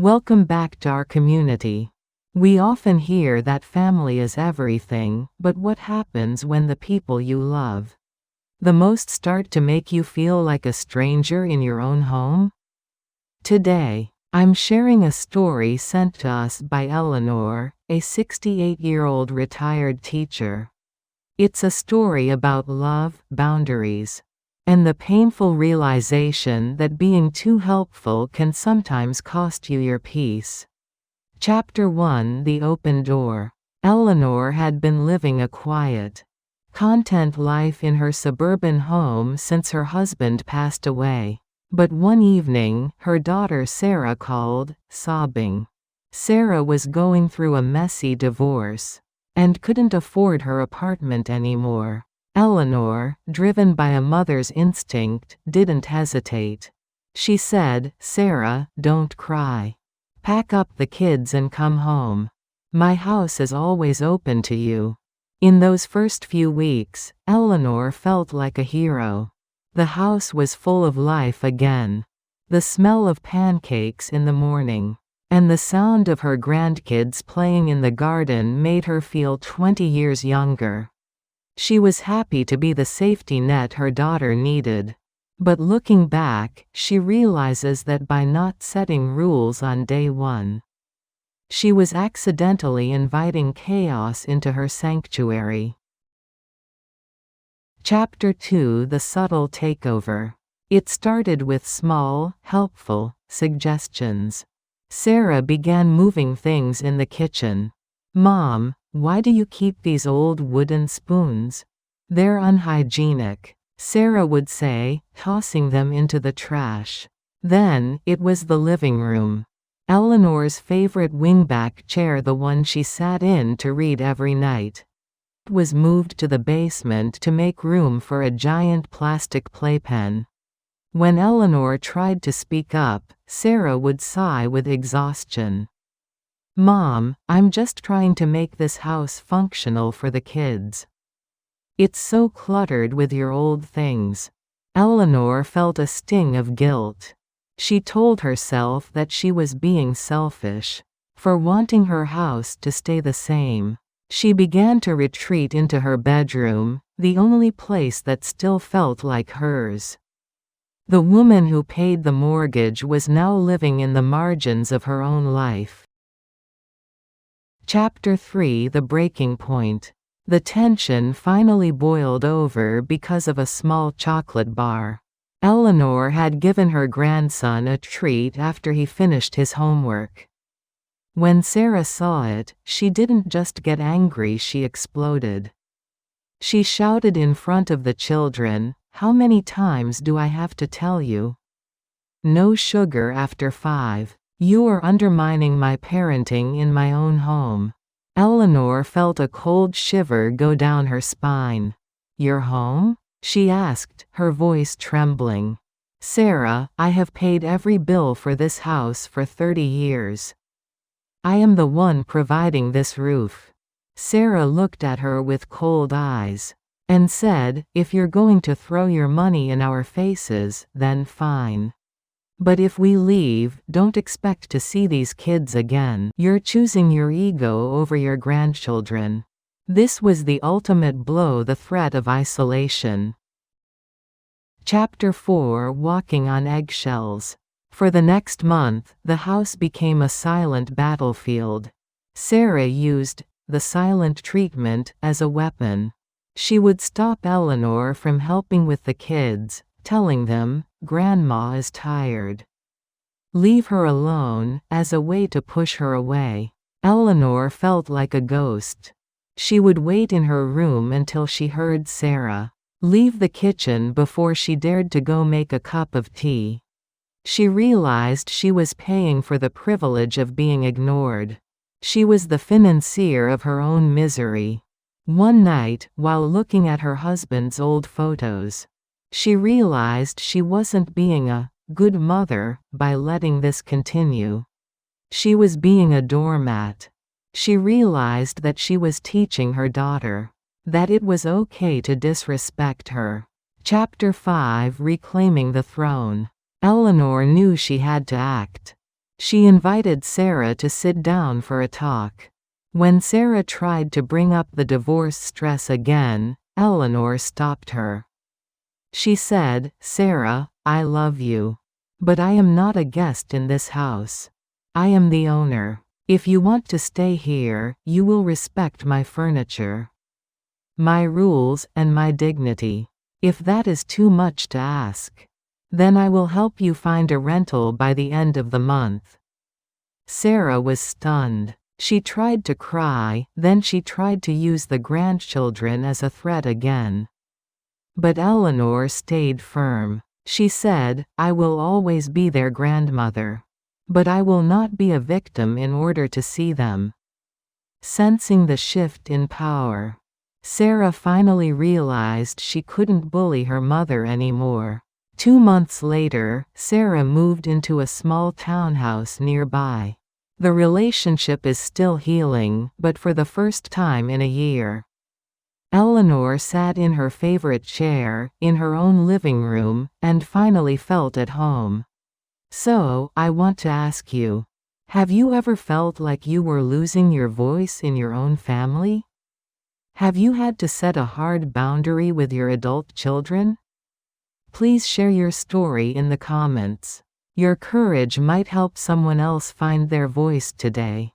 Welcome back to our community. We often hear that family is everything, but what happens when the people you love the most start to make you feel like a stranger in your own home? Today, I'm sharing a story sent to us by Eleanor, a 68-year-old retired teacher. It's a story about love, boundaries, and the painful realization that being too helpful can sometimes cost you your peace. Chapter 1: The Open Door. Eleanor had been living a quiet, content life in her suburban home since her husband passed away. But one evening, her daughter Sarah called, sobbing. Sarah was going through a messy divorce and couldn't afford her apartment anymore. Eleanor, driven by a mother's instinct, didn't hesitate. She said, "Sarah, don't cry. Pack up the kids and come home. My house is always open to you." In those first few weeks, Eleanor felt like a hero. The house was full of life again. The smell of pancakes in the morning and the sound of her grandkids playing in the garden made her feel 20 years younger. She was happy to be the safety net her daughter needed. But looking back, she realizes that by not setting rules on day one, she was accidentally inviting chaos into her sanctuary. Chapter 2: The Subtle Takeover. It started with small, helpful suggestions. Sarah began moving things in the kitchen. "Mom, why do you keep these old wooden spoons? They're unhygienic," Sarah would say, tossing them into the trash. Then, it was the living room. Eleanor's favorite wingback chair, the one she sat in to read every night, was moved to the basement to make room for a giant plastic playpen. When Eleanor tried to speak up, Sarah would sigh with exhaustion. "Mom, I'm just trying to make this house functional for the kids. It's so cluttered with your old things." Eleanor felt a sting of guilt. She told herself that she was being selfish for wanting her house to stay the same. She began to retreat into her bedroom, the only place that still felt like hers. The woman who paid the mortgage was now living in the margins of her own life. Chapter 3: The Breaking Point. The tension finally boiled over because of a small chocolate bar. Eleanor had given her grandson a treat after he finished his homework. When Sarah saw it, she didn't just get angry, she exploded. She shouted in front of the children, "How many times do I have to tell you? No sugar after 5. You are undermining my parenting in my own home." Eleanor felt a cold shiver go down her spine. "Your home?" she asked, her voice trembling. "Sarah, I have paid every bill for this house for 30 years. I am the one providing this roof." Sarah looked at her with cold eyes and said, "If you're going to throw your money in our faces, then fine. But if we leave, don't expect to see these kids again. You're choosing your ego over your grandchildren." This was the ultimate blow, the threat of isolation. Chapter 4: Walking on Eggshells. For the next month, the house became a silent battlefield. Sarah used the silent treatment as a weapon. She would stop Eleanor from helping with the kids, telling them, "Grandma is tired. Leave her alone," as a way to push her away. Eleanor felt like a ghost. She would wait in her room until she heard Sarah leave the kitchen before she dared to go make a cup of tea. She realized she was paying for the privilege of being ignored. She was the financier of her own misery. One night, while looking at her husband's old photos, she realized she wasn't being a good mother by letting this continue. She was being a doormat. She realized that she was teaching her daughter that it was okay to disrespect her. Chapter 5: Reclaiming the Throne. Eleanor knew she had to act. She invited Sarah to sit down for a talk. When Sarah tried to bring up the divorce stress again, Eleanor stopped her. She said, "Sarah, I love you. But I am not a guest in this house. I am the owner. If you want to stay here, you will respect my furniture, my rules, and my dignity. If that is too much to ask, then I will help you find a rental by the end of the month." Sarah was stunned. She tried to cry, then she tried to use the grandchildren as a threat again. But Eleanor stayed firm. She said, "I will always be their grandmother. But I will not be a victim in order to see them." Sensing the shift in power, Sarah finally realized she couldn't bully her mother anymore. 2 months later, Sarah moved into a small townhouse nearby. The relationship is still healing, but for the first time in a year. Eleanor sat in her favorite chair, in her own living room, and finally felt at home. So, I want to ask you, have you ever felt like you were losing your voice in your own family? Have you had to set a hard boundary with your adult children? Please share your story in the comments. Your courage might help someone else find their voice today.